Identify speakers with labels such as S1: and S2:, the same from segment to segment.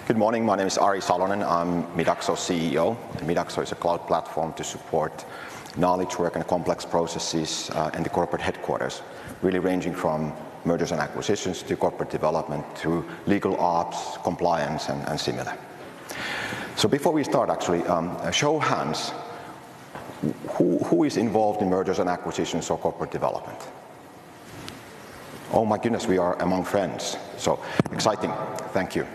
S1: Good morning, my name is Ari Salonen. I'm Midaxo CEO. And Midaxo is a cloud platform to support knowledge work and complex processes in the corporate headquarters, really ranging from mergers and acquisitions to corporate development to legal ops, compliance, and similar. So before we start, actually, a show of hands, who is involved in mergers and acquisitions or corporate development? Oh my goodness, we are among friends. So exciting, thank you.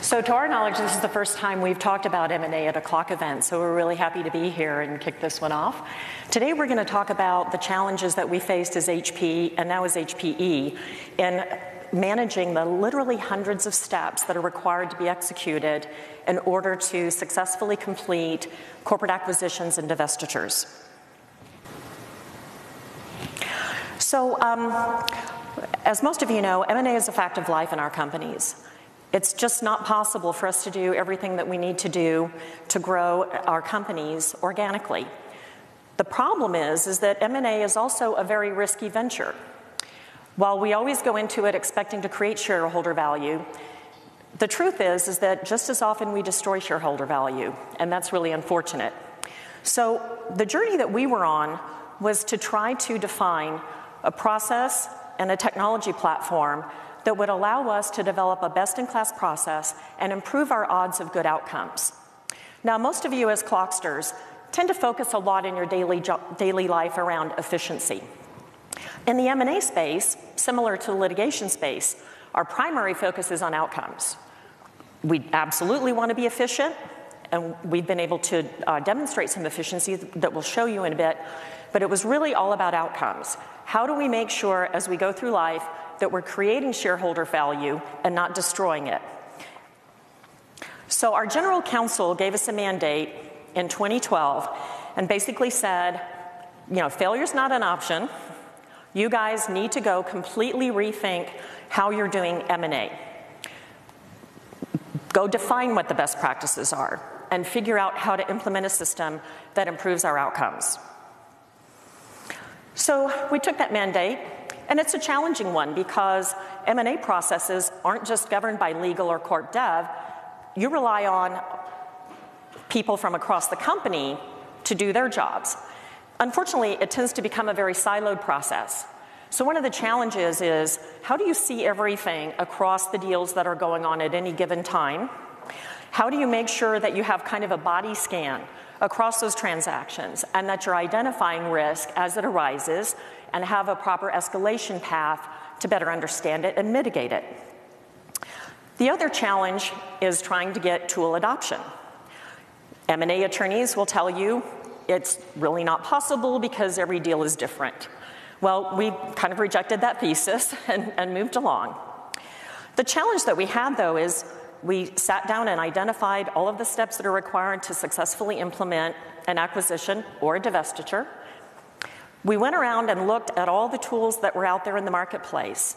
S2: So to our knowledge, this is the first time we've talked about M&A at a CLOC event, so we're really happy to be here and kick this one off. Today we're going to talk about the challenges that we faced as HPE and now as HPE in managing the literally hundreds of steps that are required to be executed in order to successfully complete corporate acquisitions and divestitures. So as most of you know, M&A is a fact of life in our companies. It's just not possible for us to do everything that we need to do to grow our companies organically. The problem is that M&A is also a very risky venture. While we always go into it expecting to create shareholder value, the truth is that just as often we destroy shareholder value, and that's really unfortunate. So the journey that we were on was to try to define a process and a technology platform that would allow us to develop a best-in-class process and improve our odds of good outcomes. Now, most of you as CLOCsters tend to focus a lot in your daily life around efficiency. In the M&A space, similar to the litigation space, our primary focus is on outcomes. We absolutely want to be efficient, and we've been able to demonstrate some efficiency that we'll show you in a bit, but it was really all about outcomes. How do we make sure as we go through life that we're creating shareholder value and not destroying it? So our general counsel gave us a mandate in 2012 and basically said, you know, failure's not an option. You guys need to go completely rethink how you're doing M&A. Go define what the best practices are and figure out how to implement a system that improves our outcomes. So we took that mandate. And it's a challenging one because M&A processes aren't just governed by legal or corp dev. You rely on people from across the company to do their jobs. Unfortunately, it tends to become a very siloed process. So one of the challenges is, how do you see everything across the deals that are going on at any given time? How do you make sure that you have kind of a body scan across those transactions and that you're identifying risk as it arises and have a proper escalation path to better understand it and mitigate it? The other challenge is trying to get tool adoption. M&A attorneys will tell you it's really not possible because every deal is different. Well, we kind of rejected that thesis and moved along. The challenge that we had, though, is we sat down and identified all of the steps that are required to successfully implement an acquisition or a divestiture. We went around and looked at all the tools that were out there in the marketplace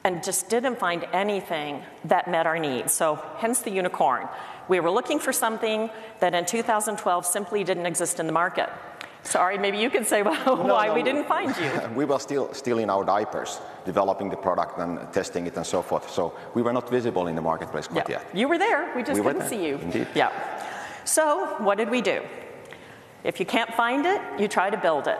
S2: and just didn't find anything that met our needs. So hence the unicorn. We were looking for something that in 2012 simply didn't exist in the market. Sorry, maybe you could say why we didn't find you.
S1: We were still in our diapers, developing the product and testing it and so forth. So we were not visible in the marketplace quite yet.
S2: You were there, we just didn't see you.
S1: Indeed.
S2: Yeah. So what did we do? If you can't find it, you try to build it.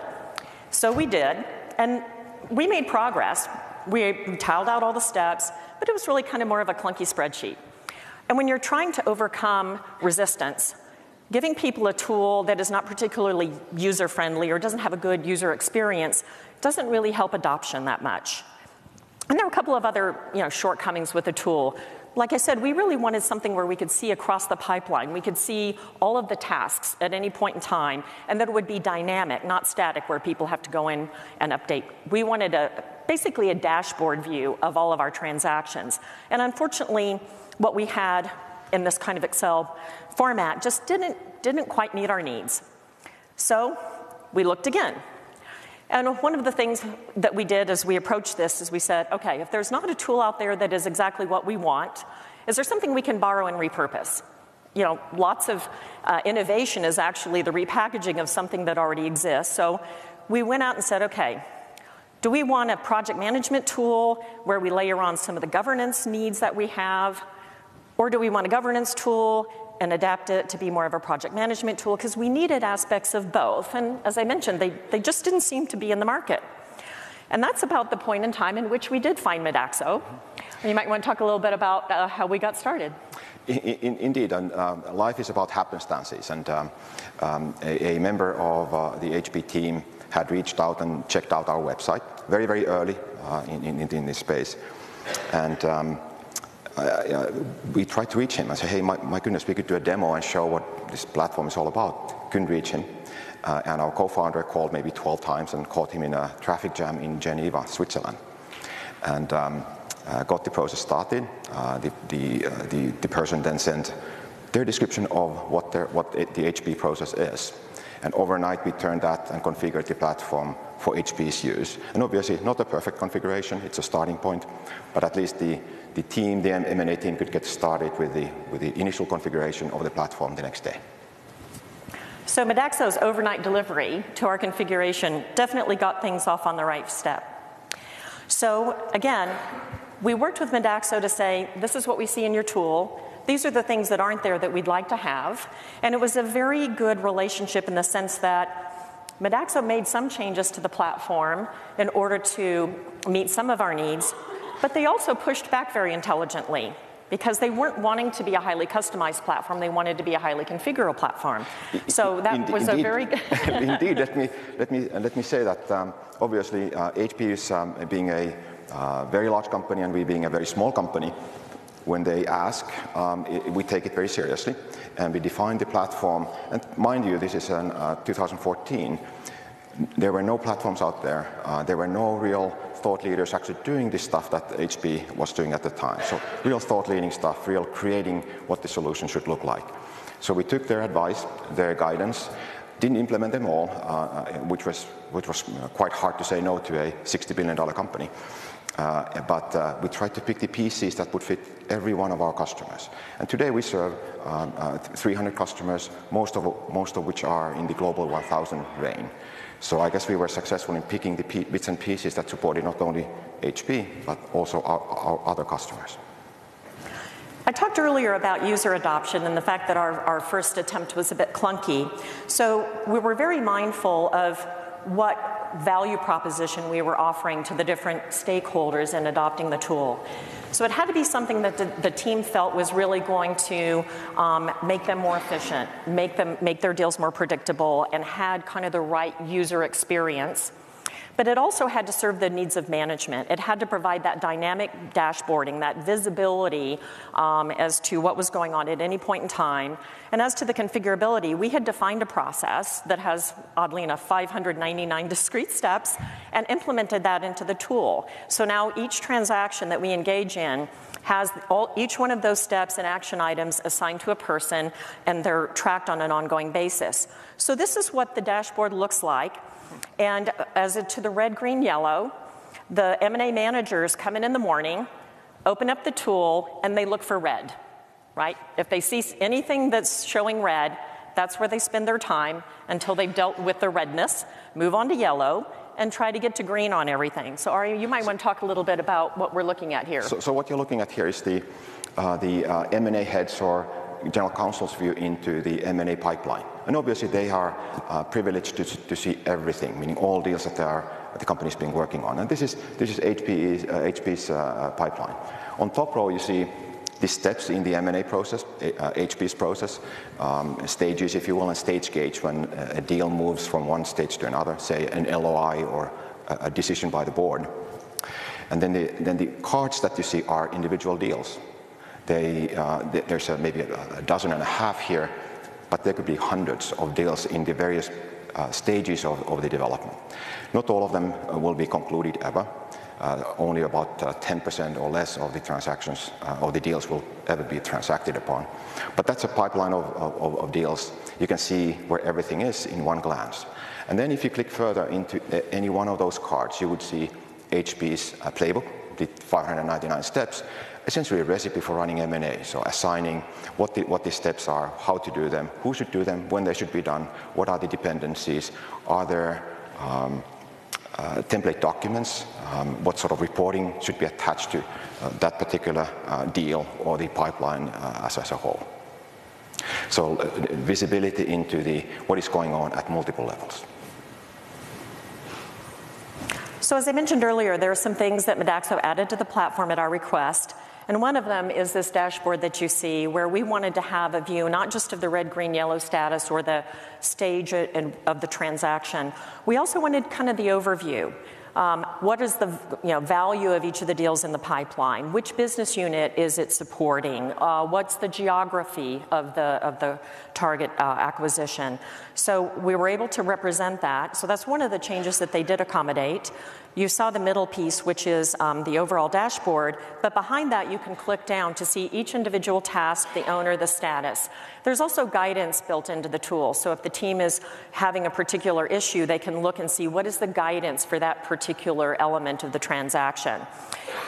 S2: So we did, and we made progress. We tiled out all the steps, but it was really kind of more of a clunky spreadsheet. And when you're trying to overcome resistance, giving people a tool that is not particularly user-friendly or doesn't have a good user experience doesn't really help adoption that much. And there were a couple of other shortcomings with the tool. Like I said, we really wanted something where we could see across the pipeline. We could see all of the tasks at any point in time, and that it would be dynamic, not static, where people have to go in and update. We wanted basically a dashboard view of all of our transactions. And unfortunately, what we had in this kind of Excel format just didn't quite meet our needs. So we looked again. And one of the things that we did as we approached this is we said, okay, if there's not a tool out there that is exactly what we want, is there something we can borrow and repurpose? Lots of innovation is actually the repackaging of something that already exists. So we went out and said, okay, do we want a project management tool where we layer on some of the governance needs that we have? Or do we want a governance tool and adapt it to be more of a project management tool? Because we needed aspects of both. And as I mentioned, they just didn't seem to be in the market. And that's about the point in time in which we did find Midaxo. You might want to talk a little bit about how we got started.
S1: Indeed, and life is about happenstances. And a member of the HPE team had reached out and checked out our website very, very early in this space. And we tried to reach him. I said, hey, my goodness, we could do a demo and show what this platform is all about. Couldn't reach him. And our co-founder called maybe 12 times and caught him in a traffic jam in Geneva, Switzerland. And got the process started. The person then sent their description of what the HPE process is. And overnight we turned that and configured the platform for HPE's use. And obviously not a perfect configuration, it's a starting point, but at least the team, the M&A team could get started with the initial configuration of the platform the next day.
S2: So Midaxo's overnight delivery to our configuration definitely got things off on the right step. So again, we worked with Midaxo to say, this is what we see in your tool. These are the things that aren't there that we'd like to have. And it was a very good relationship in the sense that Midaxo made some changes to the platform in order to meet some of our needs, but they also pushed back very intelligently because they weren't wanting to be a highly customized platform. They wanted to be a highly configurable platform. So that was a very good...
S1: Indeed, let me say that obviously HPE is being a very large company and we being a very small company. When they ask, we take it very seriously, and we define the platform. And mind you, this is in 2014. There were no platforms out there. There were no real thought leaders actually doing this stuff that HPE was doing at the time. So real thought leading stuff, real creating what the solution should look like. So we took their advice, their guidance, didn't implement them all, which was quite hard to say no to a $60 billion company. But we tried to pick the pieces that would fit every one of our customers. And today we serve 300 customers, most of which are in the global 1,000 range. So I guess we were successful in picking the bits and pieces that supported not only HPE, but also our other customers.
S2: I talked earlier about user adoption and the fact that our first attempt was a bit clunky. So we were very mindful of what value proposition we were offering to the different stakeholders in adopting the tool. So it had to be something that the team felt was really going to make them more efficient, make their deals more predictable, and had kind of the right user experience. But it also had to serve the needs of management. It had to provide that dynamic dashboarding, that visibility as to what was going on at any point in time. And as to the configurability, we had defined a process that has, oddly enough, 599 discrete steps and implemented that into the tool. So now each transaction that we engage in has each one of those steps and action items assigned to a person, and they're tracked on an ongoing basis. So this is what the dashboard looks like. And as to the red, green, yellow, the M&A managers come in the morning, open up the tool, and they look for red, right? If they see anything that's showing red, that's where they spend their time until they've dealt with the redness, move on to yellow, and try to get to green on everything. So Ari, you might want to talk a little bit about what we're looking at here. So
S1: what you're looking at here is the M&A heads or general counsel's view into the M&A pipeline. And obviously they are privileged to see everything, meaning all deals that the company's been working on. And this is HPE's pipeline. On top row you see the steps in the M&A process, HPE's process, stages if you will, and stage gauge when a deal moves from one stage to another, say an LOI or a decision by the board. And then the cards that you see are individual deals. There's maybe a dozen and a half here, but there could be hundreds of deals in the various stages of the development. Not all of them will be concluded ever. Only about 10% or less of the transactions of the deals will ever be transacted upon. But that's a pipeline of deals. You can see where everything is in one glance. And then if you click further into any one of those cards, you would see HPE's playbook, the 599 steps, essentially a recipe for running M&A. So assigning what the steps are, how to do them, who should do them, when they should be done, what are the dependencies, are there template documents, what sort of reporting should be attached to that particular deal or the pipeline as a whole. So visibility into what is going on at multiple levels.
S2: So as I mentioned earlier, there are some things that Midaxo added to the platform at our request. And one of them is this dashboard that you see, where we wanted to have a view not just of the red, green, yellow status or the stage of the transaction. We also wanted kind of the overview. What is the value of each of the deals in the pipeline? Which business unit is it supporting? What's the geography of the target acquisition? So we were able to represent that. So that's one of the changes that they did accommodate. You saw the middle piece, which is the overall dashboard, but behind that you can click down to see each individual task, the owner, the status. There's also guidance built into the tool, so if the team is having a particular issue, they can look and see what is the guidance for that particular element of the transaction.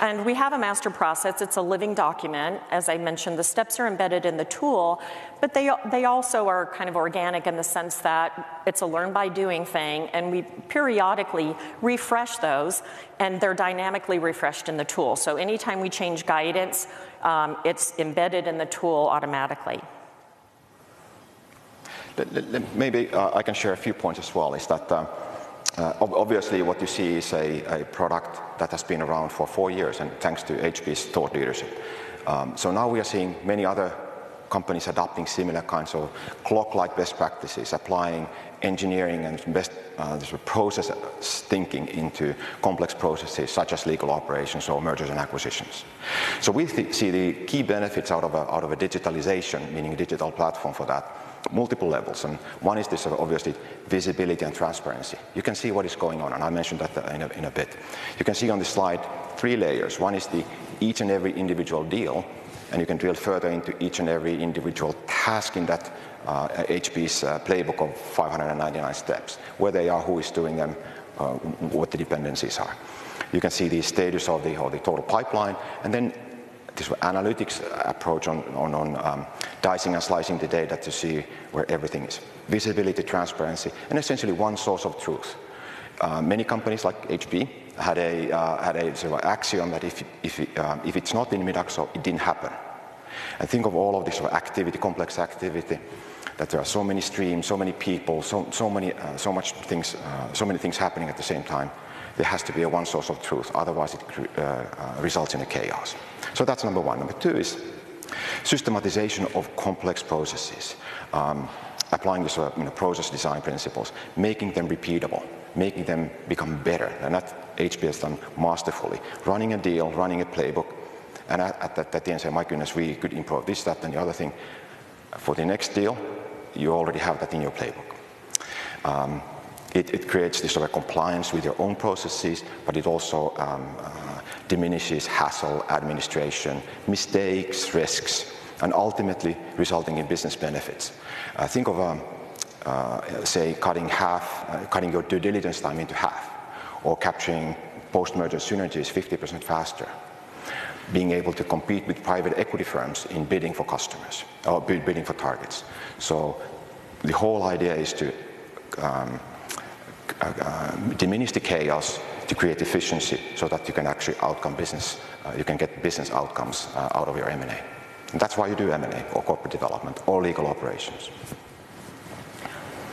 S2: And we have a master process. It's a living document. As I mentioned, the steps are embedded in the tool, but they also are kind of organic in the sense that it's a learn by doing thing, and we periodically refresh those, and they're dynamically refreshed in the tool. So anytime we change guidance, it's embedded in the tool automatically.
S1: Maybe I can share a few points as well, is that obviously what you see is a product that has been around for 4 years, and thanks to HPE's thought leadership. So now we are seeing many other companies adopting similar kinds of CLOC-like best practices, applying engineering and best process thinking into complex processes such as legal operations or mergers and acquisitions. So we see the key benefits out of a digitalization, meaning a digital platform for that, multiple levels. And one is this obviously visibility and transparency. You can see what is going on, and I mentioned that in a bit. You can see on the slide 3 layers. One is each and every individual deal, and you can drill further into each and every individual task in that HPE's playbook of 599 steps, where they are, who is doing them, what the dependencies are. You can see the status of the total pipeline, and then this analytics approach on dicing and slicing the data to see where everything is. Visibility, transparency, and essentially one source of truth. Many companies like HPE had a sort of axiom that if it's not in Midaxo, it didn't happen. And think of all of this sort of activity, complex activity, that there are so many streams, so many people, so many things happening at the same time. There has to be a one source of truth, otherwise it results in a chaos. So that's number one. Number two is systematization of complex processes, applying the sort of process design principles, making them repeatable, making them become better, and that HPE has done masterfully. Running a deal, running a playbook, and at the end say, my goodness, we could improve this, that, and the other thing. For the next deal, you already have that in your playbook. It creates this sort of compliance with your own processes, but it also diminishes hassle, administration, mistakes, risks, and ultimately resulting in business benefits. Think of, say, cutting your due diligence time into half, or capturing post-merger synergies 50% faster, being able to compete with private equity firms in bidding for customers, or bidding for targets. So the whole idea is to diminish the chaos, to create efficiency, so that you can actually you can get business outcomes out of your M&A. And that's why you do M&A, or corporate development, or legal operations.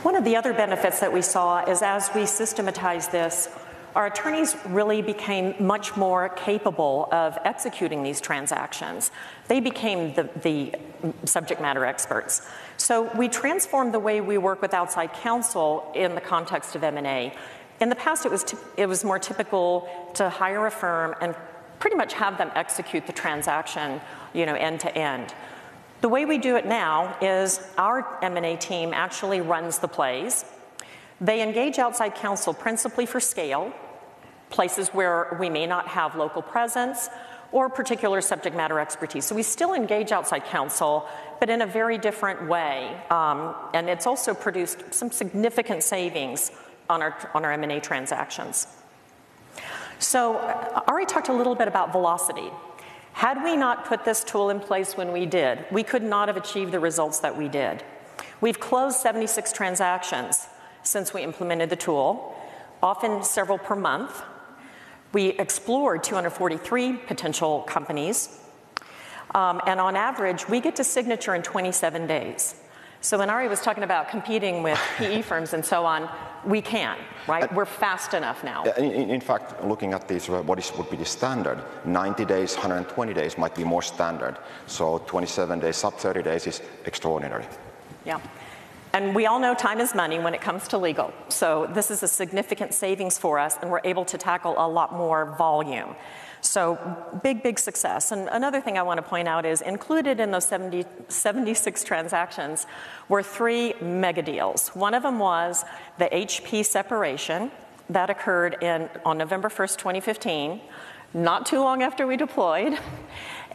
S2: One of the other benefits that we saw is as we systematized this, our attorneys really became much more capable of executing these transactions. They became the subject matter experts. So we transformed the way we work with outside counsel in the context of M&A. In the past, it was more typical to hire a firm and pretty much have them execute the transaction, end to end. The way we do it now is our M&A team actually runs the plays. They engage outside counsel principally for scale, places where we may not have local presence or particular subject matter expertise. So we still engage outside counsel, but in a very different way. And it's also produced some significant savings on our M&A transactions. So Ari talked a little bit about velocity. Had we not put this tool in place when we did, we could not have achieved the results that we did. We've closed 76 transactions since we implemented the tool. often several per month. We explored 243 potential companies, and on average, we get to signature in 27 days. So when Ari was talking about competing with PE firms and so on, we can, right? We're fast enough now.
S1: In fact, looking at these, would be the standard? 90 days, 120 days might be more standard. So 27 days, sub 30 days is extraordinary.
S2: Yeah. And we all know time is money when it comes to legal. So this is a significant savings for us, and we're able to tackle a lot more volume. So big, big success. And another thing I want to point out is included in those 76 transactions were 3 mega deals. One of them was the HP separation that occurred on November 1st, 2015, not too long after we deployed.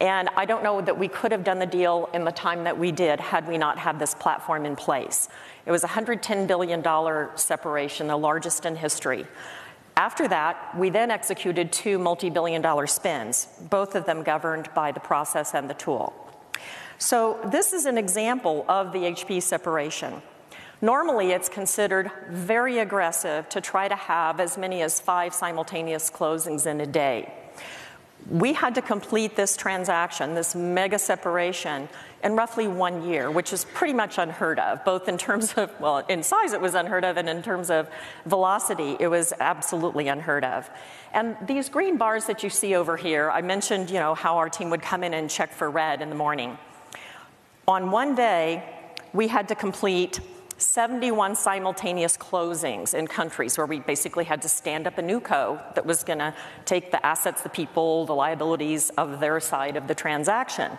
S2: And I don't know that we could have done the deal in the time that we did had we not had this platform in place. It was a $110 billion separation, the largest in history. After that, we then executed 2 multi-billion-dollar spins, both of them governed by the process and the tool. So this is an example of the HPE separation. Normally, it's considered very aggressive to try to have as many as 5 simultaneous closings in a day. We had to complete this transaction, this mega separation, in roughly 1 year, which is pretty much unheard of, both in terms of, well, in size it was unheard of, and in terms of velocity, it was absolutely unheard of. And these green bars that you see over here, I mentioned, how our team would come in and check for red in the morning. On one day, we had to complete 71 simultaneous closings in countries where we basically had to stand up a new co that was going to take the assets, the people, the liabilities of their side of the transaction.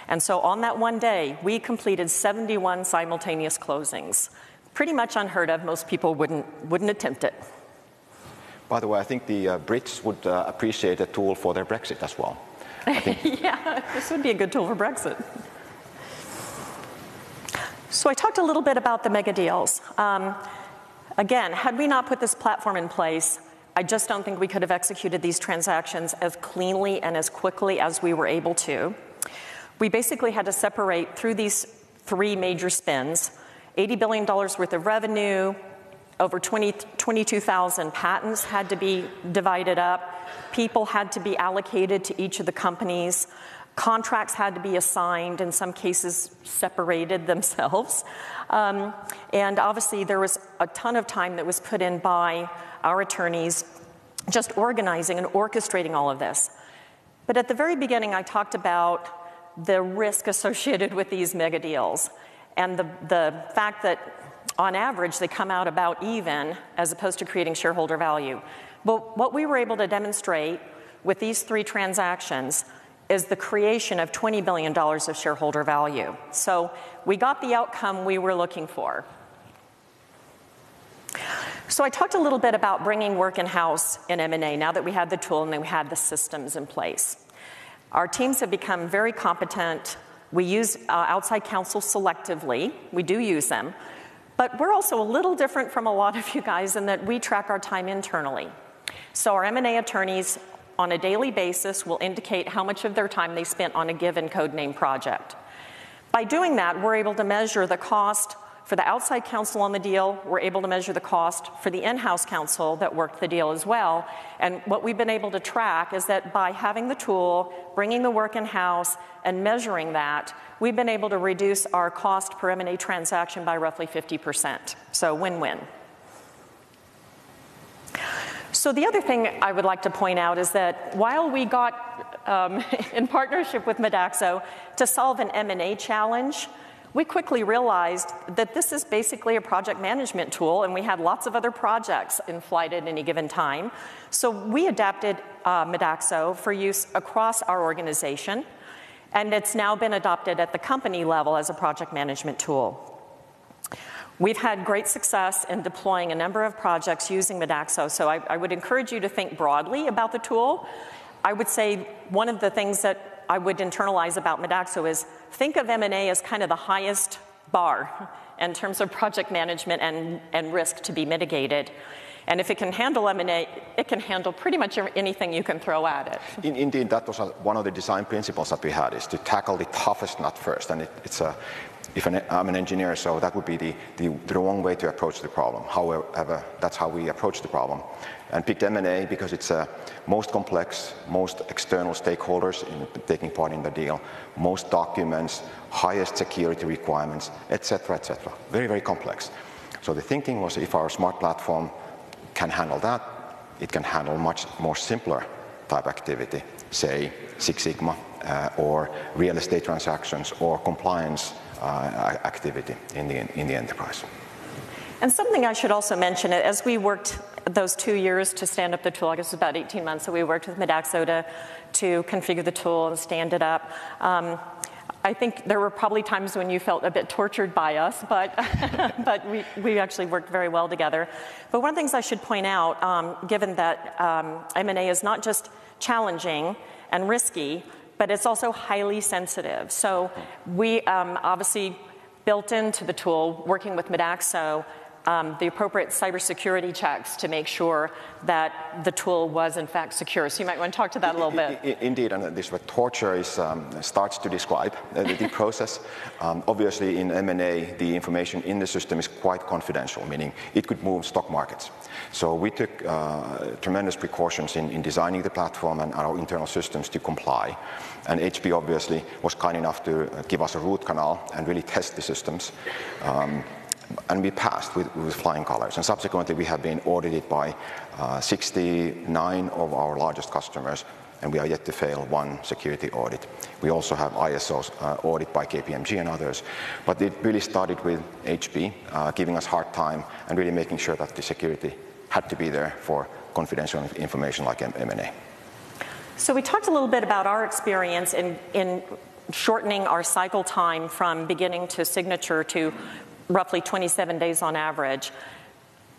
S2: And so on that one day, we completed 71 simultaneous closings. Pretty much unheard of. Most people wouldn't attempt it.
S1: By the way, I think the Brits would appreciate a tool for their Brexit as well.
S2: Yeah, this would be a good tool for Brexit. So I talked a little bit about the mega deals. Again, had we not put this platform in place, I just don't think we could have executed these transactions as cleanly and as quickly as we were able to. We basically had to separate through these 3 major spins, $80 billion worth of revenue, over 22,000 patents had to be divided up, people had to be allocated to each of the companies, contracts had to be assigned, in some cases separated themselves. And obviously there was a ton of time that was put in by our attorneys just organizing and orchestrating all of this. But at the very beginning I talked about the risk associated with these mega deals and the fact that on average they come out about even as opposed to creating shareholder value. But what we were able to demonstrate with these 3 transactions is the creation of $20 billion of shareholder value. So we got the outcome we were looking for. So I talked a little bit about bringing work in-house in M&A now that we had the tool and then we had the systems in place. Our teams have become very competent. We use outside counsel selectively. We do use them. But we're also a little different from a lot of you guys in that we track our time internally. So our M&A attorneys on a daily basis will indicate how much of their time they spent on a given codename project. By doing that, we're able to measure the cost for the outside counsel on the deal. We're able to measure the cost for the in-house counsel that worked the deal as well. And what we've been able to track is that by having the tool, bringing the work in-house, and measuring that, we've been able to reduce our cost per M&A transaction by roughly 50%. So win-win. So the other thing I would like to point out is that while we got in partnership with Midaxo to solve an M&A challenge, we quickly realized that this is basically a project management tool, and we had lots of other projects in flight at any given time. So we adapted Midaxo for use across our organization, and it's now been adopted at the company level as a project management tool. We've had great success in deploying a number of projects using Midaxo, so I would encourage you to think broadly about the tool. I would say one of the things that I would internalize about Midaxo is think of M&A as kind of the highest bar in terms of project management and risk to be mitigated. And if it can handle M&A, it can handle pretty much anything you can throw at it.
S1: Indeed, that was one of the design principles that we had, is to tackle the toughest nut first. And I'm an engineer, so that would be the wrong way to approach the problem. However, that's how we approach the problem. And picked M&A because it's most complex, most external stakeholders taking part in the deal, most documents, highest security requirements, etc., etc. Very, very complex. So the thinking was if our smart platform can handle that, it can handle much more simpler type activity, say Six Sigma or real estate transactions or compliance activity in the enterprise.
S2: And something I should also mention, as we worked those 2 years to stand up the tool, I guess it was about 18 months that we worked with Midaxo to configure the tool and stand it up. I think there were probably times when you felt a bit tortured by us, but, but we actually worked very well together. But one of the things I should point out, given that M&A is not just challenging and risky, but it's also highly sensitive. So we obviously built into the tool, working with Midaxo, the appropriate cybersecurity checks to make sure that the tool was in fact secure. So you might want to talk to that a little bit.
S1: Indeed, and this what torture is, starts to describe the process. Obviously in M&A, the information in the system is quite confidential, meaning it could move stock markets. So we took tremendous precautions in designing the platform and our internal systems to comply. And HPE obviously was kind enough to give us a root canal and really test the systems. And we passed with flying colors. And subsequently, we have been audited by 69 of our largest customers, and we are yet to fail one security audit. We also have ISO's audit by KPMG and others. But it really started with HPE giving us hard time and really making sure that the security had to be there for confidential information like M&A.
S2: So we talked a little bit about our experience in shortening our cycle time from beginning to signature to roughly 27 days on average.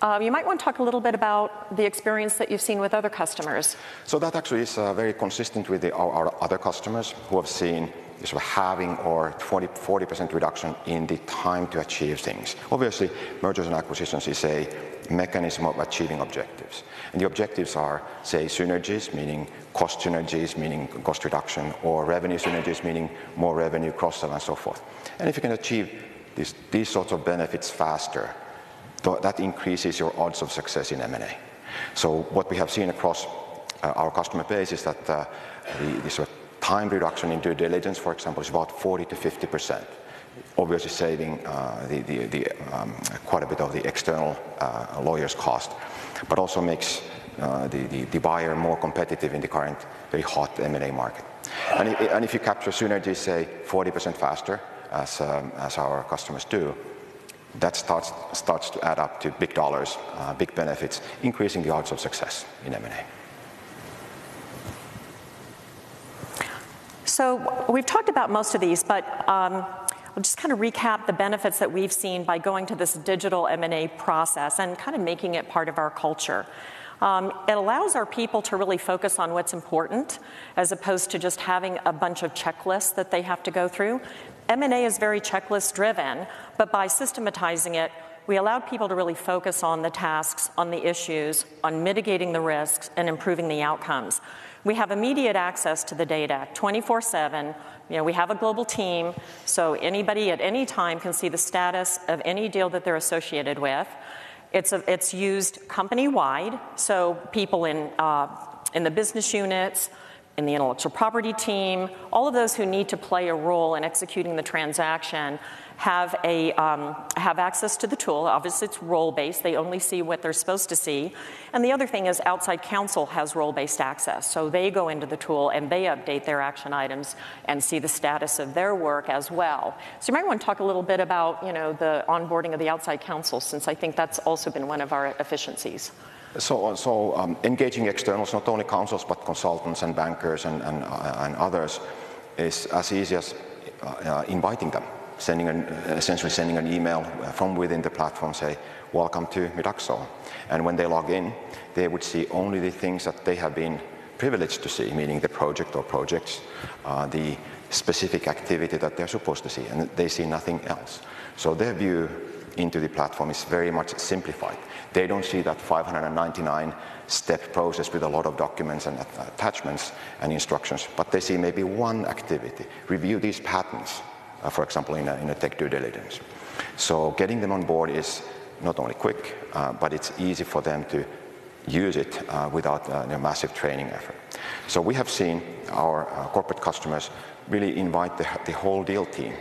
S2: You might want to talk a little bit about the experience that you've seen with other customers.
S1: So that actually is very consistent with our other customers who have seen sort of halving or 40% reduction in the time to achieve things. Obviously, mergers and acquisitions is a mechanism of achieving objectives. And the objectives are, say, synergies, meaning cost synergies, meaning cost reduction, or revenue synergies, meaning more revenue, cross-sell, and so forth. And if you can achieve these sorts of benefits faster, that increases your odds of success in M&A. So what we have seen across our customer base is that the sort of time reduction in due diligence, for example, is about 40 to 50%. Obviously saving quite a bit of the external lawyers' cost, but also makes the buyer more competitive in the current very hot M&A market. And if you capture synergies, say 40% faster, as our customers do, that starts to add up to big dollars, big benefits, increasing the odds of success in M&A.
S2: So we've talked about most of these, but I'll just kind of recap the benefits that we've seen by going to this digital M&A process and kind of making it part of our culture. It allows our people to really focus on what's important as opposed to just having a bunch of checklists that they have to go through. M&A is very checklist driven, but by systematizing it, we allowed people to really focus on the tasks, on the issues, on mitigating the risks, and improving the outcomes. We have immediate access to the data 24/7. We have a global team, so anybody at any time can see the status of any deal that they're associated with. It's used company-wide, so people in the business units, in the intellectual property team, all of those who need to play a role in executing the transaction have access to the tool. Obviously, it's role-based. They only see what they're supposed to see. And the other thing is outside counsel has role-based access. So they go into the tool and they update their action items and see the status of their work as well. So you might want to talk a little bit about, the onboarding of the outside counsel, since I think that's also been one of our efficiencies.
S1: So engaging externals, not only counsels, but consultants and bankers and others, is as easy as inviting them. Essentially sending an email from within the platform, say, welcome to Midaxo. And when they log in, they would see only the things that they have been privileged to see, meaning the project or projects, the specific activity that they're supposed to see, and they see nothing else. So their view into the platform is very much simplified. They don't see that 599-step process with a lot of documents and attachments and instructions, but they see maybe one activity. Review these patents for example, in a tech due diligence. So getting them on board is not only quick, but it's easy for them to use it without a massive training effort. So we have seen our corporate customers really invite the whole deal team,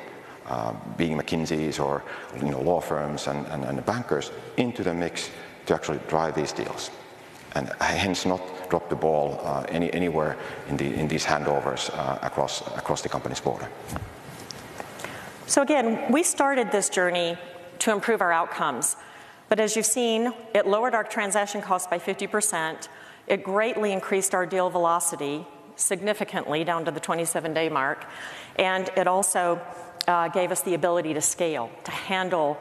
S1: being McKinsey's or law firms and bankers, into the mix to actually drive these deals, and hence not drop the ball anywhere in these handovers across the company's border.
S2: So again, we started this journey to improve our outcomes, but as you've seen, it lowered our transaction costs by 50%. It greatly increased our deal velocity significantly down to the 27-day mark, and it also gave us the ability to scale, to handle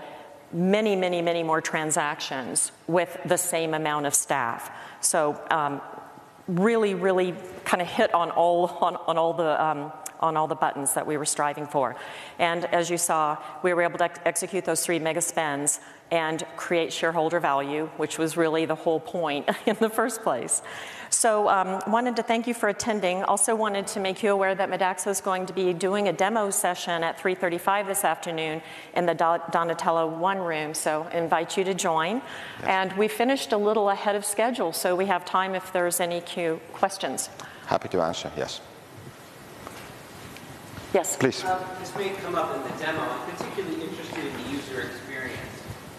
S2: many, many, many more transactions with the same amount of staff. So really, really kind of hit on all the buttons that we were striving for. And as you saw, we were able to execute those 3 mega spends and create shareholder value, which was really the whole point in the first place. So wanted to thank you for attending. Also wanted to make you aware that Midaxo is going to be doing a demo session at 3:35 this afternoon in the Donatello 1 room, so invite you to join. Yes. And we finished a little ahead of schedule, so we have time if there's any questions.
S1: Happy to answer, yes.
S2: Yes.
S1: Please.
S3: This may come up in the demo. I'm particularly interested in the user experience.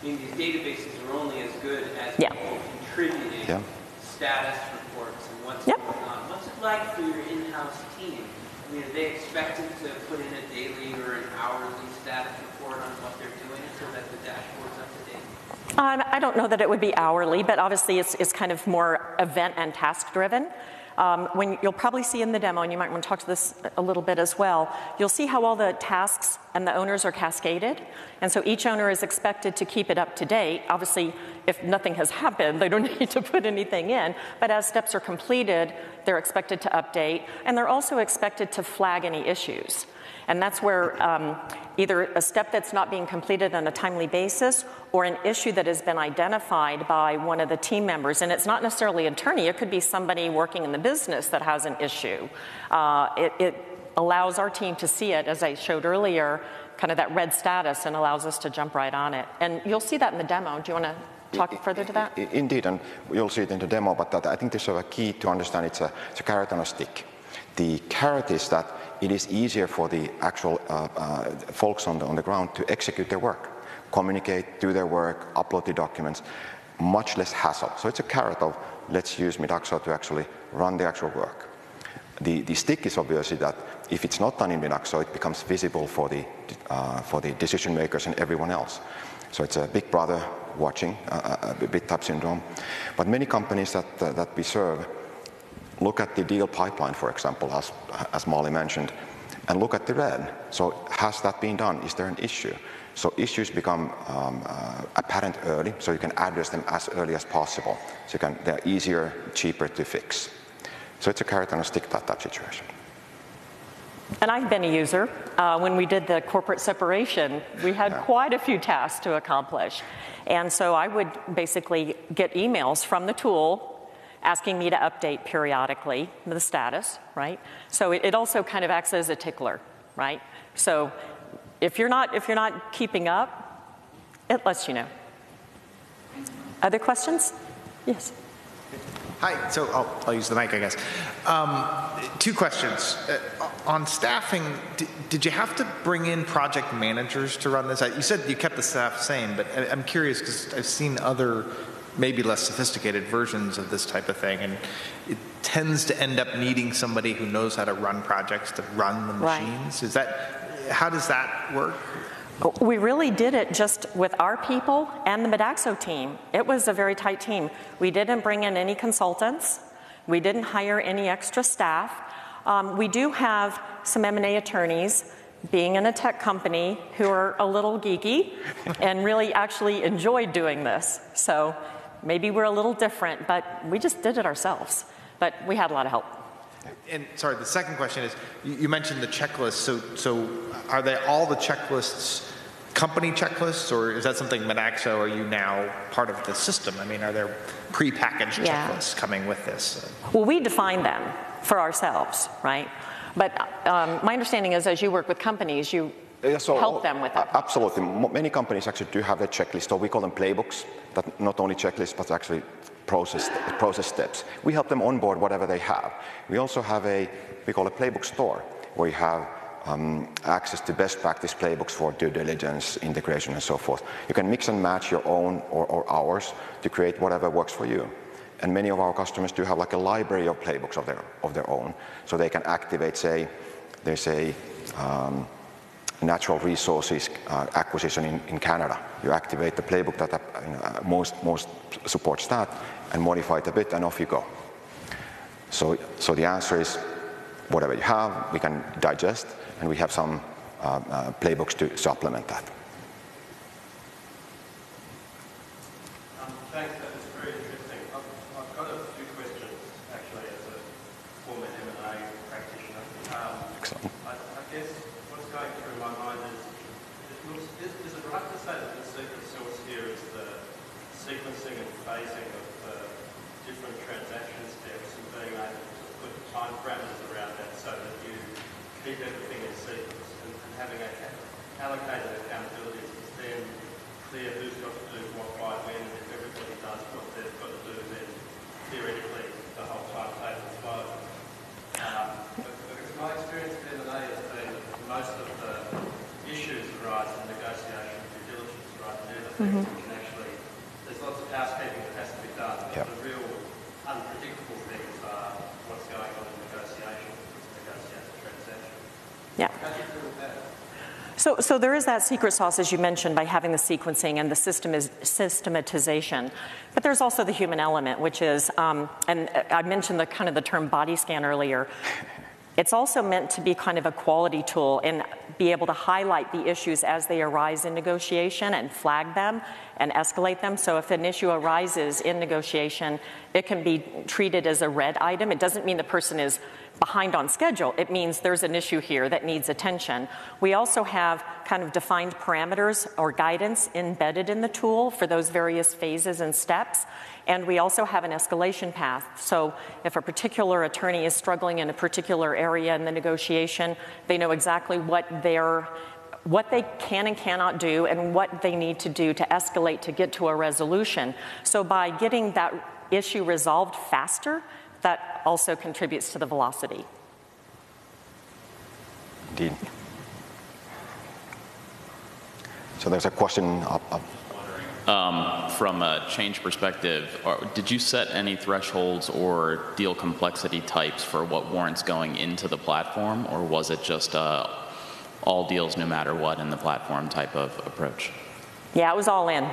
S3: I mean, these databases are only as good as people contributing status reports and what's going on. What's it like for your in-house team? I mean, are they expected to put in a daily or an hourly status report on what they're doing so that the dashboard's up to date?
S2: I don't know that it would be hourly, but obviously it's kind of more event and task driven. When you'll probably see in the demo, and you might want to talk to this a little bit as well, you'll see how all the tasks and the owners are cascaded. And so each owner is expected to keep it up to date. Obviously, if nothing has happened, they don't need to put anything in. But as steps are completed, they're expected to update. And they're also expected to flag any issues. And that's where either a step that's not being completed on a timely basis or an issue that has been identified by one of the team members. And it's not necessarily an attorney. It could be somebody working in the business that has an issue. It allows our team to see it, as I showed earlier, kind of that red status, and allows us to jump right on it. And you'll see that in the demo. Do you want to talk further to that?
S1: Indeed, and you'll see it in the demo, but I think there's a key to understand. It's a carrot and a stick. The carrot is that it is easier for the actual folks on the ground to execute their work, communicate, do their work, upload the documents, much less hassle. So it's a carrot of let's use Midaxo to actually run the actual work. The stick is obviously that if it's not done in Midaxo, it becomes visible for the decision makers and everyone else. So it's a big brother watching, a big type syndrome. But many companies that we serve look at the deal pipeline, for example, as Molly mentioned, and look at the red. So has that been done? Is there an issue? So issues become apparent early, so you can address them as early as possible. So they're easier, cheaper to fix. So it's a carrot and a stick type situation.
S2: And I've been a user. When we did the corporate separation, we had quite a few tasks to accomplish. And so I would basically get emails from the tool asking me to update periodically the status, right? So it also kind of acts as a tickler, right? So if you're not keeping up, it lets you know. Other questions? Yes.
S4: Hi, so I'll use the mic, I guess. 2 questions. On staffing, did you have to bring in project managers to run this? You said you kept the staff same, but I'm curious because I've seen other maybe less sophisticated versions of this type of thing, and it tends to end up needing somebody who knows how to run projects to run the machines.
S2: Right.
S4: How does that work?
S2: We really did it just with our people and the Midaxo team. It was a very tight team. We didn't bring in any consultants. We didn't hire any extra staff. We do have some M&A attorneys, being in a tech company, who are a little geeky and really actually enjoyed doing this. So maybe we're a little different, but we just did it ourselves. But we had a lot of help.
S4: And sorry, the second question is, you mentioned the checklists. So are they all the checklists company checklists, or is that something Midaxo, are you now part of the system? I mean, are there pre-packaged checklists coming with this?
S2: Well, we define them for ourselves, right? But my understanding is, as you work with companies, help them with that?
S1: Absolutely. Many companies actually do have a checklist, or we call them playbooks, that not only checklists, but actually process steps. We help them onboard whatever they have. We also have we call a playbook store, where you have access to best practice playbooks for due diligence, integration, and so forth. You can mix and match your own or ours to create whatever works for you. And many of our customers do have like a library of playbooks of their own, so they can activate, say, there's a natural resources acquisition in Canada. You activate the playbook that most supports that, and modify it a bit, and off you go. So the answer is, whatever you have, we can digest, and we have some playbooks to supplement that.
S5: Thanks, that was very interesting. I've got a few questions, actually, as a former M&A practitioner.
S1: Excellent.
S5: I guess what's going through my mind is it right to say that the secret sauce here is the sequencing and phasing of the different transaction steps and being able to put time parameters around that so that you keep everything in sequence, and having allocated accountabilities is then clear who's got to do what, why, when, and if everybody does what they've got to do, then theoretically the whole timetable flows. Because my experience with M&A has been that most of the issues arise in negotiation, due diligence, right, and other things that can actually, there's lots of housekeeping that has to be done, but the real unpredictable things are what's going on in negotiation, negotiate the transaction.
S2: Yeah.
S5: How do you feel with that?
S2: So there is that secret sauce, as you mentioned, by having the sequencing and the systematization. But there's also the human element, which is, and I mentioned the term body scan earlier. It's also meant to be kind of a quality tool and be able to highlight the issues as they arise in negotiation and flag them and escalate them. So if an issue arises in negotiation, it can be treated as a red item. It doesn't mean the person is behind on schedule. It means there's an issue here that needs attention. We also have kind of defined parameters or guidance embedded in the tool for those various phases and steps. And we also have an escalation path. So if a particular attorney is struggling in a particular area in the negotiation, they know exactly what they can and cannot do and what they need to do to escalate to get to a resolution. So by getting that issue resolved faster, that also contributes to the velocity.
S1: Indeed. So there's a question up.
S6: From a change perspective, did you set any thresholds or deal complexity types for what warrants going into the platform, or was it just all deals no matter what in the platform type of approach?
S2: Yeah, it was all in.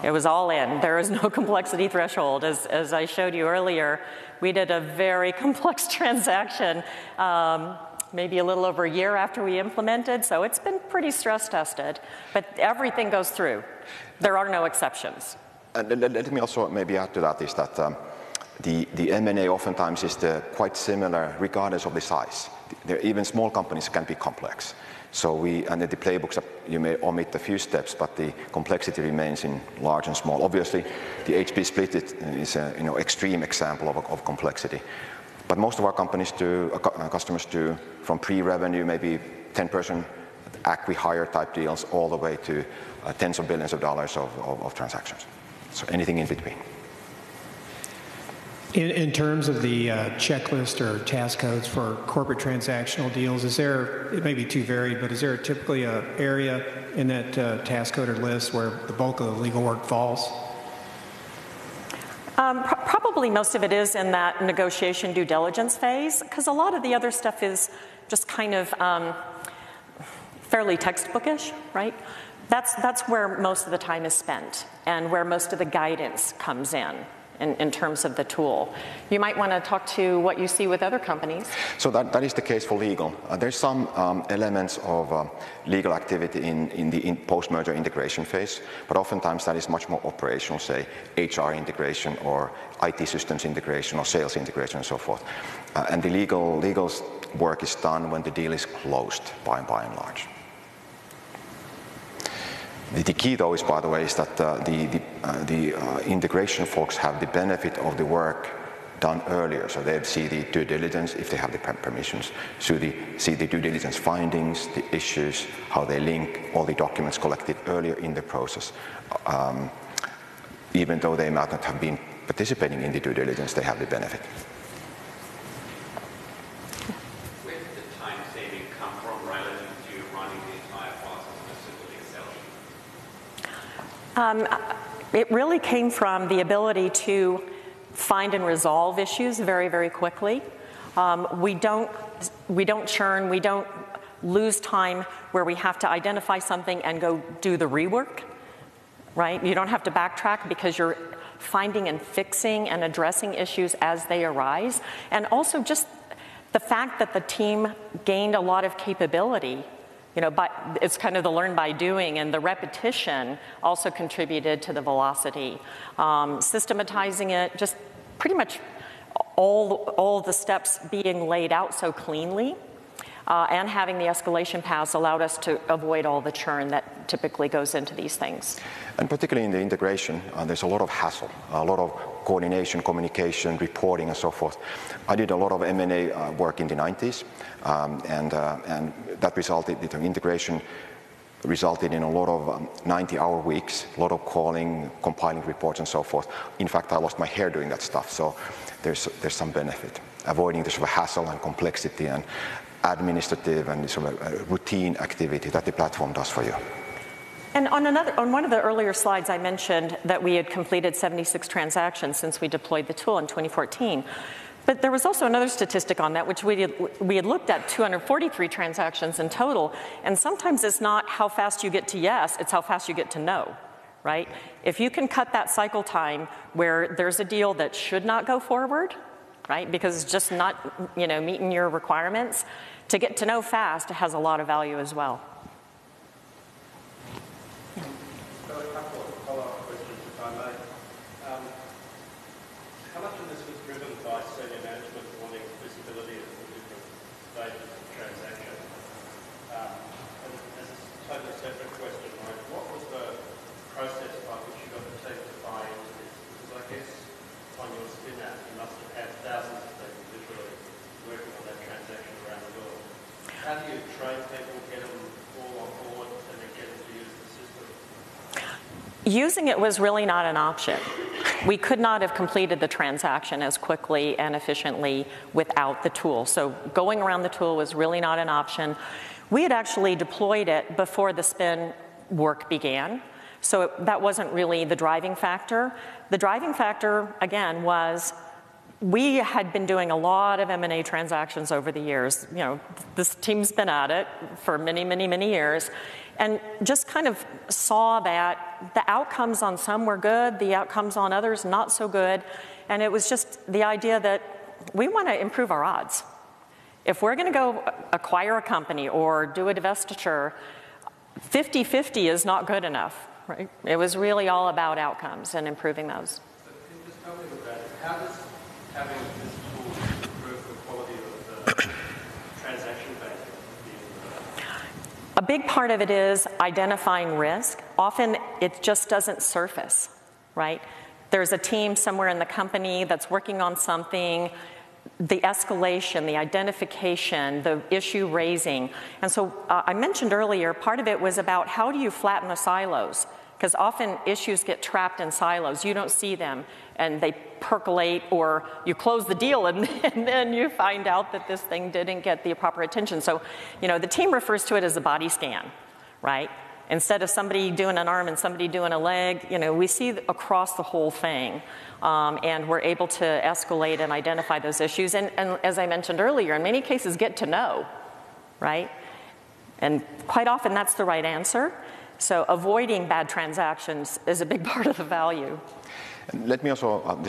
S2: It was all in. There is no complexity threshold. As I showed you earlier, we did a very complex transaction maybe a little over a year after we implemented, so it's been pretty stress tested. But everything goes through. There are no exceptions.
S1: And let me also maybe add to that is that the M&A oftentimes is quite similar regardless of the size. Even small companies can be complex. So and the playbooks, you may omit a few steps, but the complexity remains in large and small. Obviously, the HPE split is an extreme example of complexity. But most of our customers do from pre-revenue, maybe 10-person acqui-hire type deals, all the way to tens of billions of dollars of transactions. So anything in between.
S7: In terms of the checklist or task codes for corporate transactional deals, is there, it may be too varied, but is there typically an area in that task code or list where the bulk of the legal work falls?
S2: Probably most of it is in that negotiation due diligence phase, because a lot of the other stuff is just kind of fairly textbookish, right? That's where most of the time is spent and where most of the guidance comes in terms of the tool. You might want to talk to what you see with other companies.
S1: So that is the case for legal. There's some elements of legal activity in the post-merger integration phase, but oftentimes that is much more operational, say HR integration or IT systems integration or sales integration and so forth. And the legal's work is done when the deal is closed by and large. The key, though, is, by the way, is that the integration folks have the benefit of the work done earlier. So they see the due diligence, if they have the permissions, so they see the due diligence findings, the issues, how they link, all the documents collected earlier in the process. Even though they might not have been participating in the due diligence, they have the benefit.
S3: Where did the time saving come from relative to running the entire process as simply a sell sheet?
S2: It really came from the ability to find and resolve issues very, very quickly. We don't churn, we don't lose time where we have to identify something and go do the rework, right? You don't have to backtrack because you're finding and fixing and addressing issues as they arise. And also just the fact that the team gained a lot of capability, but it's kind of the learn by doing, and the repetition also contributed to the velocity. Systematizing it, just pretty much all the steps being laid out so cleanly, and having the escalation paths allowed us to avoid all the churn that typically goes into these things.
S1: And particularly in the integration, there's a lot of hassle, a lot of coordination, communication, reporting, and so forth. I did a lot of M&A work in the 90s, and that resulted, the integration resulted in a lot of 90-hour weeks, a lot of calling, compiling reports, and so forth. In fact, I lost my hair doing that stuff, so there's some benefit. Avoiding the sort of hassle and complexity and administrative and sort of routine activity that the platform does for you.
S2: And on one of the earlier slides, I mentioned that we had completed 76 transactions since we deployed the tool in 2014. But there was also another statistic on that, which we had looked at 243 transactions in total. And sometimes it's not how fast you get to yes, it's how fast you get to no, right? If you can cut that cycle time where there's a deal that should not go forward, right, because it's just not meeting your requirements, to get to know fast has a lot of value as well.
S5: So a couple of follow-up questions, if I may. How much of this was driven by senior management wanting visibility at the different stages of the transaction? And as a totally separate question, what was the process by which you got the team to buy into this? Because I guess on your spin-out, you must have had thousands of people literally working on that transaction around the world. How do you train people, get them all on board, and then get them to use the system?
S2: Using it was really not an option. We could not have completed the transaction as quickly and efficiently without the tool. So going around the tool was really not an option. We had actually deployed it before the spin work began. So that wasn't really the driving factor. The driving factor, again, was we had been doing a lot of M&A transactions over the years. This team's been at it for many, many, many years, and just kind of saw that the outcomes on some were good, the outcomes on others not so good, and it was just the idea that we want to improve our odds. If we're going to go acquire a company or do a divestiture, 50-50 is not good enough, right? It was really all about outcomes and improving those.
S5: So can you just tell me about it? How does having this tool improve the quality of the transaction value?
S2: A big part of it is identifying risk. Often it just doesn't surface, right? There's a team somewhere in the company that's working on something, the escalation, the identification, the issue raising. And so I mentioned earlier, part of it was about how do you flatten the silos? Because often issues get trapped in silos. You don't see them, and they percolate, or you close the deal, and then you find out that this thing didn't get the proper attention. So, the team refers to it as a body scan, right? Instead of somebody doing an arm and somebody doing a leg, we see across the whole thing, and we're able to escalate and identify those issues. And as I mentioned earlier, in many cases, get to know, right? And quite often that's the right answer. So avoiding bad transactions is a big part of the value.
S1: And let me also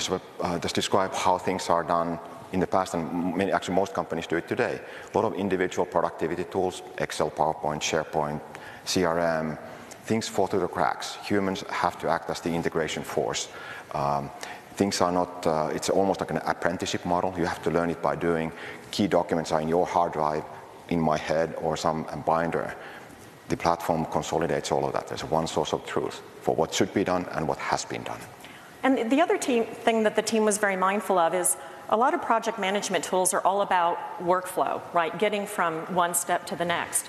S1: just describe how things are done in the past, and actually most companies do it today. A lot of individual productivity tools, Excel, PowerPoint, SharePoint, CRM, things fall through the cracks. Humans have to act as the integration force. Things are not, it's almost like an apprenticeship model. You have to learn it by doing. Key documents are in your hard drive, in my head, or some binder. The platform consolidates all of that. There's one source of truth for what should be done and what has been done.
S2: And the other thing that the team was very mindful of is a lot of project management tools are all about workflow, right? Getting from one step to the next.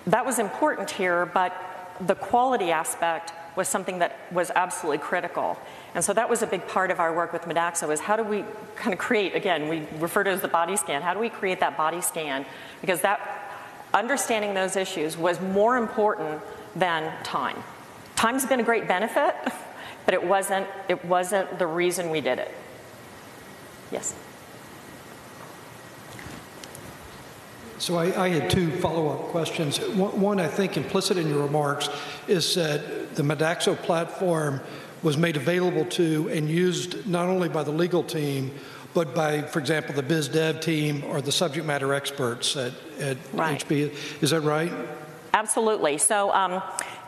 S2: That was important here, but the quality aspect was something that was absolutely critical. And so that was a big part of our work with Midaxo, is how do we kind of create, again, we refer to it as the body scan, how do we create that body scan? Because that, understanding those issues was more important than time. Time's been a great benefit, but it wasn't the reason we did it. Yes?
S8: So I had two follow-up questions. One, I think implicit in your remarks is that the Midaxo platform was made available to and used not only by the legal team, but by, for example, the biz dev team or the subject matter experts at
S2: right.
S8: HPE. Is that right?
S2: Absolutely. So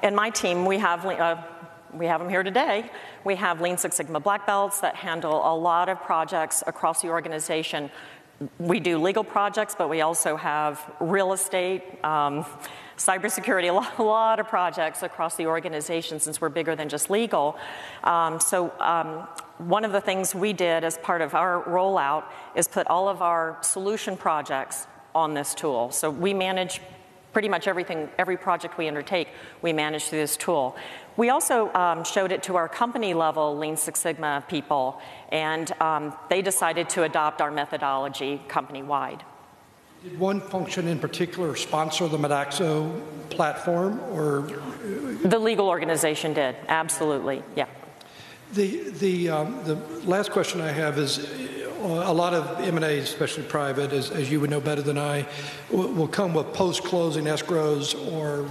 S2: in my team, we have them here today. We have Lean Six Sigma black belts that handle a lot of projects across the organization. We do legal projects, but we also have real estate, cybersecurity, a lot of projects across the organization since we're bigger than just legal. One of the things we did as part of our rollout is put all of our solution projects on this tool. So we manage pretty much everything, every project we undertake, we manage through this tool. We also showed it to our company level Lean Six Sigma people, and they decided to adopt our methodology company-wide.
S8: Did one function in particular sponsor the Midaxo platform, or?
S2: The legal organization did, absolutely, yeah.
S8: The last question I have is, a lot of M&A, especially private, as you would know better than I, will come with post-closing escrows or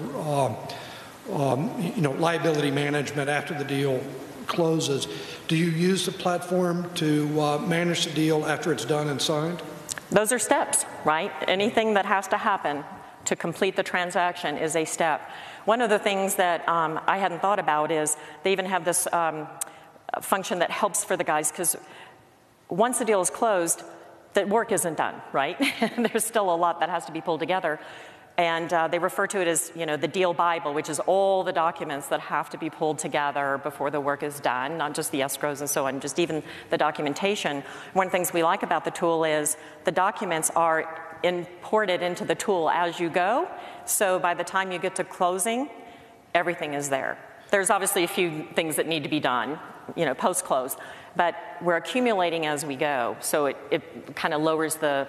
S8: liability management after the deal closes. Do you use the platform to manage the deal after it's done and signed?
S2: Those are steps, right? Anything that has to happen to complete the transaction is a step. One of the things that I hadn't thought about is they even have this function that helps for the guys, because once the deal is closed, the work isn't done, right? There's still a lot that has to be pulled together. And they refer to it as, the deal Bible, which is all the documents that have to be pulled together before the work is done, not just the escrows and so on, just even the documentation. One of the things we like about the tool is the documents are imported into the tool as you go. So by the time you get to closing, everything is there. There's obviously a few things that need to be done, post-close, but we're accumulating as we go. So it kind of lowers the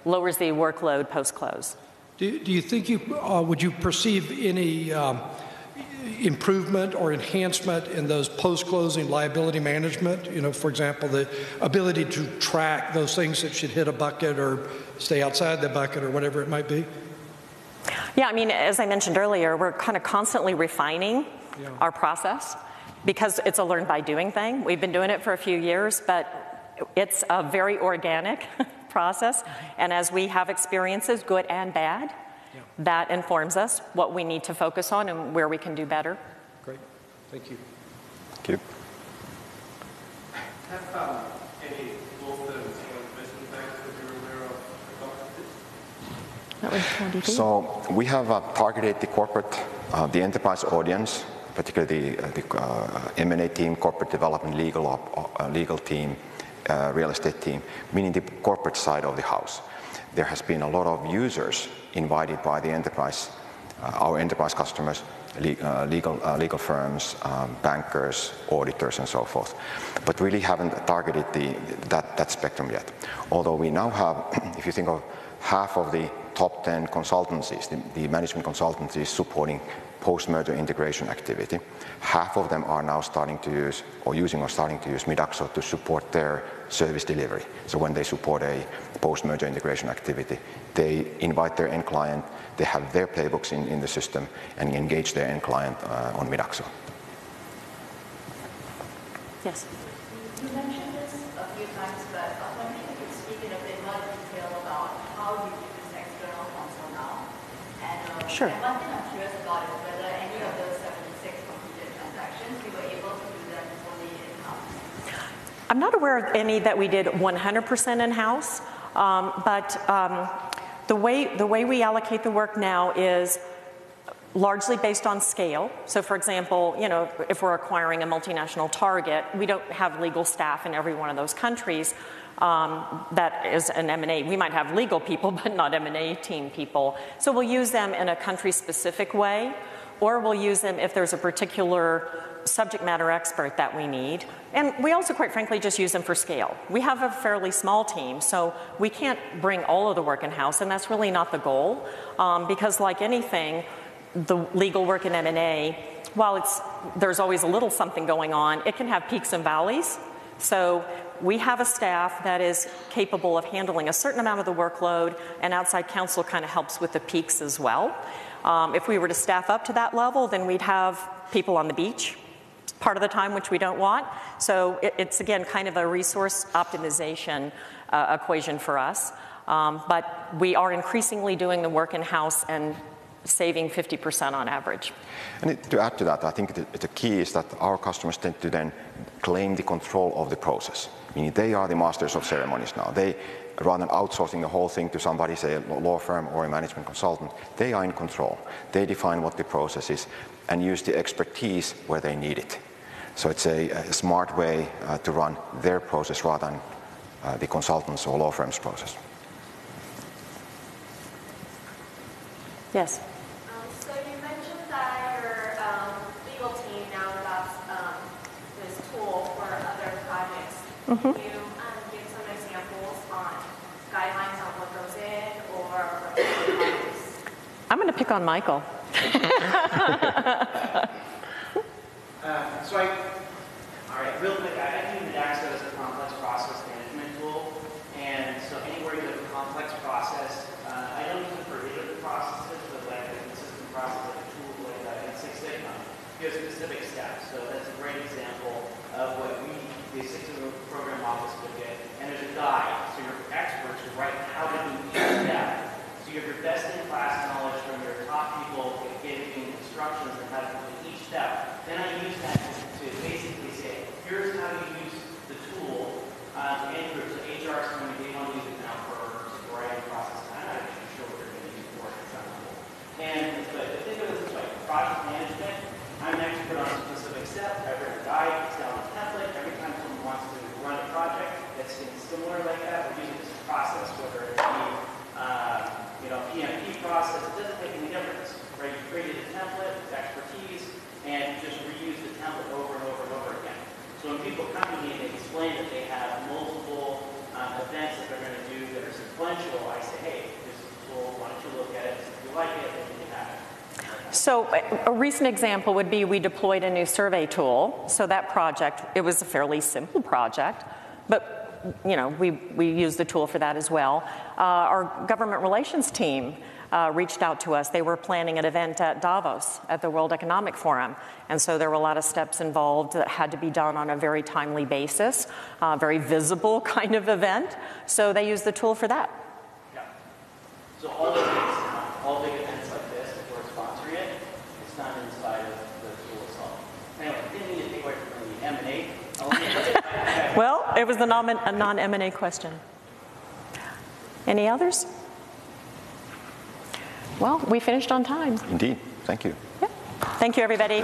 S2: workload post-close.
S8: Do you think would you perceive any improvement or enhancement in those post-closing liability management? For example, the ability to track those things that should hit a bucket or stay outside the bucket or whatever it might be?
S2: Yeah, as I mentioned earlier, we're kind of constantly refining our process because it's a learn by doing thing. We've been doing it for a few years, but it's a very organic process. And as we have experiences, good and bad, that informs us what we need to focus on and where we can do better.
S8: Great. Thank you.
S1: Thank you.
S5: Have any law firms or investment banks that you're aware of adopted this?
S1: So we have targeted the corporate, the enterprise audience, particularly the M&A team, corporate development, legal team, real estate team, meaning the corporate side of the house. There has been a lot of users invited by the enterprise, our enterprise customers, legal firms, bankers, auditors, and so forth, but really haven't targeted that spectrum yet. Although we now have, if you think of half of the top 10 consultancies, the management consultancies supporting post-merger integration activity, half of them are now starting to use Midaxo to support their service delivery. So when they support a post-merger integration activity, they invite their end client, they have their playbooks in the system, and engage their end client on Midaxo.
S2: Yes?
S9: You mentioned this a few times, but I was wondering if you could speak in a bit more detail about how you use external counsel now. And,
S2: sure.
S9: And one thing I'm curious about is whether any of those 76 completed transactions you were able to do them fully in-house.
S2: I'm not aware of any that we did 100% in-house, but the way we allocate the work now is largely based on scale. So for example, if we're acquiring a multinational target, we don't have legal staff in every one of those countries. that is an M&A. We might have legal people, but not M&A team people. So we'll use them in a country-specific way, or we'll use them if there's a particular subject matter expert that we need. And we also, quite frankly, just use them for scale. We have a fairly small team, so we can't bring all of the work in-house, and that's really not the goal, because like anything, the legal work in M&A, while there's always a little something going on, it can have peaks and valleys. So we have a staff that is capable of handling a certain amount of the workload, and outside counsel kind of helps with the peaks as well. If we were to staff up to that level, then we'd have people on the beach part of the time, which we don't want. So it's, again, kind of a resource optimization equation for us. But we are increasingly doing the work in-house and saving 50% on average.
S1: And to add to that, I think the key is that our customers tend to then claim the control of the process. Meaning they are the masters of ceremonies now. They, rather than outsourcing the whole thing to somebody, say a law firm or a management consultant, they are in control. They define what the process is and use the expertise where they need it. So it's a smart way to run their process rather than the consultants or law firm's process.
S2: Yes?
S9: So you mentioned that your legal team now adopts this tool for other projects.
S2: Mm-hmm.
S9: Can you give some examples on guidelines on what goes in or what goes?
S2: I'm going to pick on Michael.
S10: All right, real quick, I view Midaxo as a complex process management tool, and so anywhere you have a complex process, I don't use it for iterative processes, but like a consistent process, like a tool like Six Sigma, gives specific steps. So that's a great example of what the Six Sigma program office would get, and there's a guide, so your experts who write how to do each step. So you have your best-in-class knowledge from your top people giving instructions on how to do each step. Then I use that to basically say, here's how you use the tool and groups. So HR is going to be able to use it now for a variety of processes. I'm not even sure what they're going to use it for at some level. But think of it this way, project management, I'm an expert on a specific step. I've written a guide, it's down a template. Every time someone wants to run a project that's similar like that, we're using this process, whether it be PMP process, it doesn't make any difference. Right? You created a template with expertise, and you just reuse the template over and over and over again. So when people come to me and they explain that they have multiple events that they're going to do that are sequential, I say, hey, this is a tool, why don't you look at it? If you like it, then you have it.
S2: So a recent example would be we deployed a new survey tool. So that project, it was a fairly simple project, but we used the tool for that as well. Our government relations team reached out to us. They were planning an event at Davos at the World Economic Forum. And so there were a lot of steps involved that had to be done on a very timely basis, very visible kind of event. So they used the tool for that.
S10: Yeah. So all big events like this, if we're sponsoring it, it's done inside of the tool itself. Anyway, didn't mean to take away from the M&A.
S2: Well, it was a non-M&A question. Any others? Well, we finished on time.
S1: Indeed. Thank you.
S2: Yeah. Thank you, everybody.